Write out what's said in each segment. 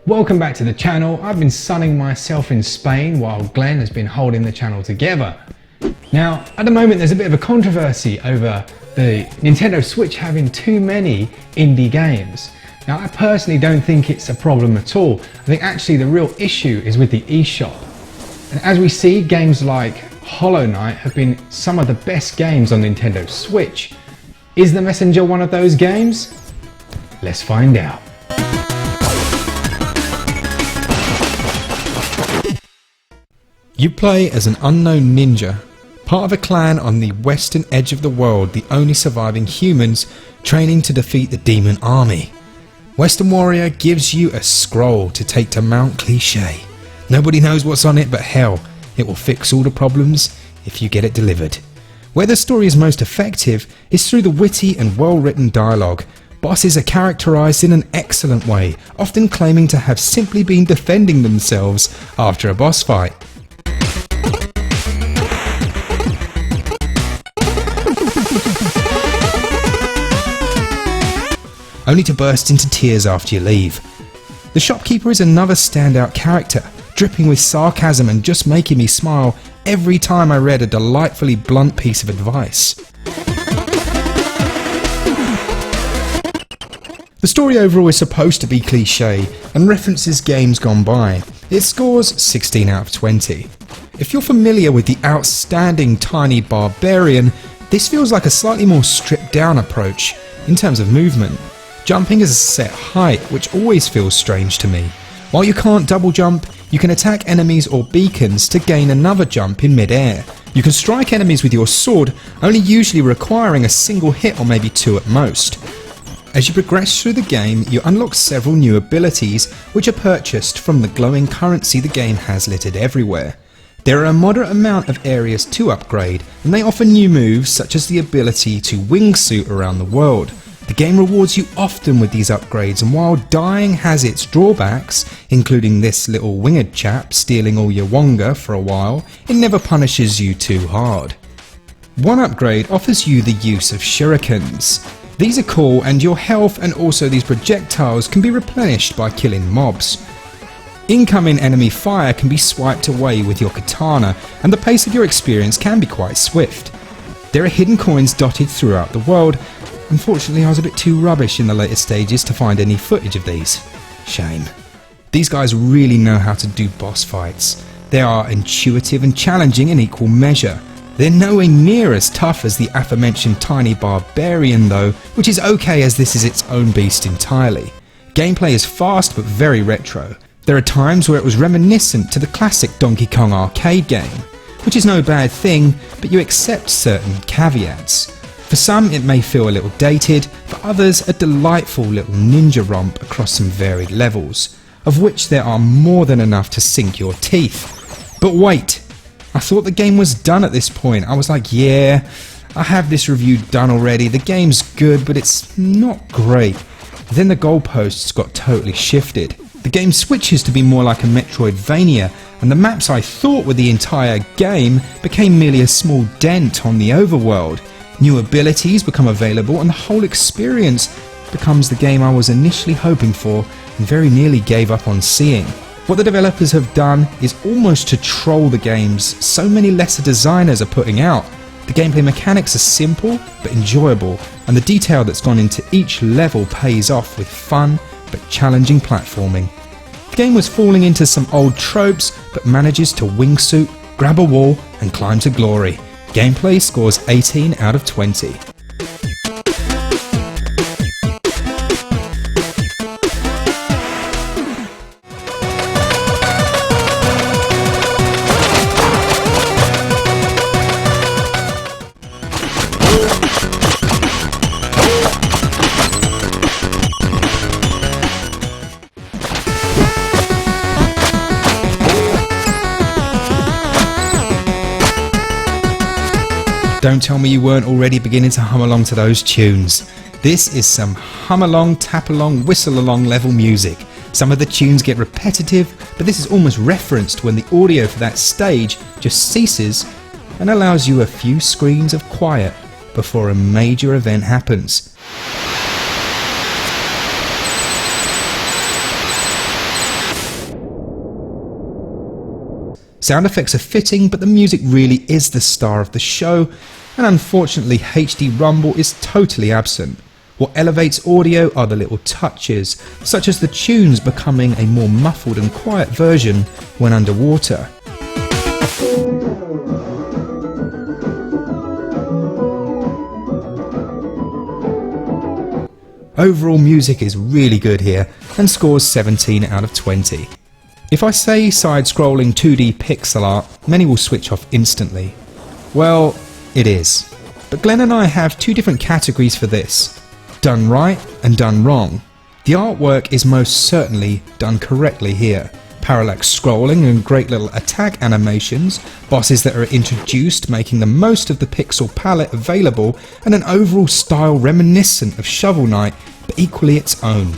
Welcome back to the channel. I've been sunning myself in Spain while Glenn has been holding the channel together. Now, at the moment there's a bit of a controversy over the Nintendo Switch having too many indie games. Now, I personally don't think it's a problem at all. I think actually the real issue is with the eShop. And as we see, games like Hollow Knight have been some of the best games on Nintendo Switch. Is The Messenger one of those games? Let's find out. You play as an unknown ninja, part of a clan on the western edge of the world, the only surviving humans training to defeat the demon army. Western Warrior gives you a scroll to take to Mount Cliché. Nobody knows what's on it, but hell, it will fix all the problems if you get it delivered. Where the story is most effective is through the witty and well-written dialogue. Bosses are characterized in an excellent way, often claiming to have simply been defending themselves after a boss fight. Only to burst into tears after you leave. The shopkeeper is another standout character, dripping with sarcasm and just making me smile every time I read a delightfully blunt piece of advice. The story overall is supposed to be cliché and references games gone by. It scores 16 out of 20. If you're familiar with the outstanding Tiny Barbarian, this feels like a slightly more stripped down approach in terms of movement. Jumping is a set height, which always feels strange to me. While you can't double jump, you can attack enemies or beacons to gain another jump in mid-air. You can strike enemies with your sword, only usually requiring a single hit or maybe two at most. As you progress through the game, you unlock several new abilities which are purchased from the glowing currency the game has littered everywhere. There are a moderate amount of areas to upgrade, and they offer new moves such as the ability to wingsuit around the world. The game rewards you often with these upgrades, and while dying has its drawbacks, including this little winged chap stealing all your wonga for a while, it never punishes you too hard. One upgrade offers you the use of shurikens. These are cool, and your health and also these projectiles can be replenished by killing mobs. Incoming enemy fire can be swiped away with your katana, and the pace of your experience can be quite swift. There are hidden coins dotted throughout the world. Unfortunately, I was a bit too rubbish in the later stages to find any footage of these. Shame. These guys really know how to do boss fights. They are intuitive and challenging in equal measure. They're nowhere near as tough as the aforementioned Tiny Barbarian though, which is okay as this is its own beast entirely. Gameplay is fast but very retro. There are times where it was reminiscent to the classic Donkey Kong arcade game, which is no bad thing, but you accept certain caveats. For some it may feel a little dated, for others a delightful little ninja romp across some varied levels, of which there are more than enough to sink your teeth. But wait, I thought the game was done at this point. I was like, yeah, I have this review done already, the game's good but it's not great. Then the goalposts got totally shifted. The game switches to be more like a Metroidvania, and the maps I thought were the entire game became merely a small dent on the overworld. New abilities become available and the whole experience becomes the game I was initially hoping for and very nearly gave up on seeing. What the developers have done is almost to troll the games so many lesser designers are putting out. The gameplay mechanics are simple but enjoyable, and the detail that's gone into each level pays off with fun but challenging platforming. The game was falling into some old tropes but manages to wingsuit, grab a wall and climb to glory. Gameplay scores 18 out of 20. Don't tell me you weren't already beginning to hum along to those tunes. This is some hum along, tap along, whistle along level music. Some of the tunes get repetitive, but this is almost referenced when the audio for that stage just ceases and allows you a few screens of quiet before a major event happens. Sound effects are fitting, but the music really is the star of the show, and unfortunately HD rumble is totally absent. What elevates audio are the little touches, such as the tunes becoming a more muffled and quiet version when underwater. Overall music is really good here and scores 17 out of 20. If I say side-scrolling 2D pixel art, many will switch off instantly. Well, it is. But Glenn and I have two different categories for this: done right and done wrong. The artwork is most certainly done correctly here. Parallax scrolling and great little attack animations, bosses that are introduced making the most of the pixel palette available, and an overall style reminiscent of Shovel Knight but equally its own.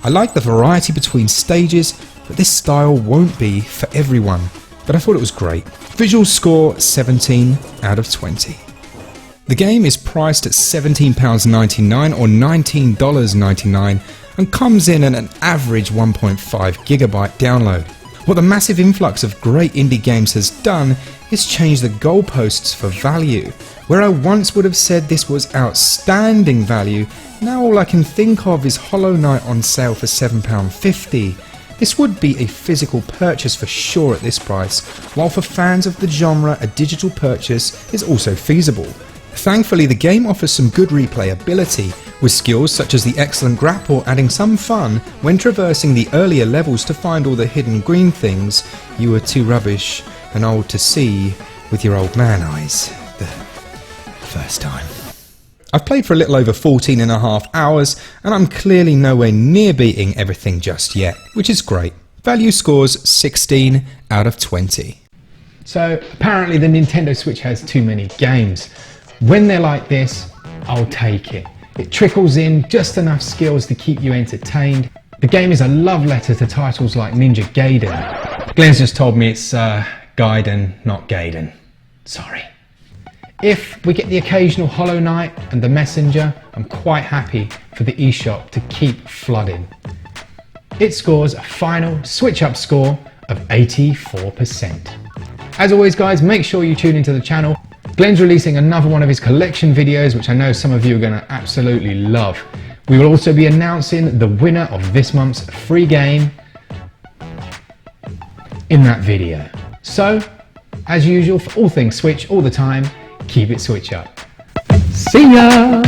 I like the variety between stages, but this style won't be for everyone, but I thought it was great. Visual score 17 out of 20. The game is priced at £17.99 or $19.99 and comes in at an average 1.5GB download. What the massive influx of great indie games has done is change the goalposts for value. Where I once would have said this was outstanding value, now all I can think of is Hollow Knight on sale for £7.50. This would be a physical purchase for sure at this price, while for fans of the genre a digital purchase is also feasible. Thankfully, the game offers some good replayability, with skills such as the excellent grapple adding some fun when traversing the earlier levels to find all the hidden green things you were too rubbish and old to see with your old man eyes the first time. I've played for a little over 14.5 hours and I'm clearly nowhere near beating everything just yet, which is great. Value scores 16 out of 20. So apparently the Nintendo Switch has too many games. When they're like this, I'll take it. It trickles in just enough skills to keep you entertained. The game is a love letter to titles like Ninja Gaiden. Glenn's just told me it's Gaiden, not Gaiden. Sorry. If we get the occasional Hollow Knight and The Messenger, I'm quite happy for the eShop to keep flooding. It scores a final SwitchUp score of 84%. As always guys, make sure you tune into the channel. Glenn's releasing another one of his collection videos, which I know some of you are going to absolutely love. We will also be announcing the winner of this month's free game in that video. So, as usual, for all things Switch, all the time, keep it Switch up. See ya!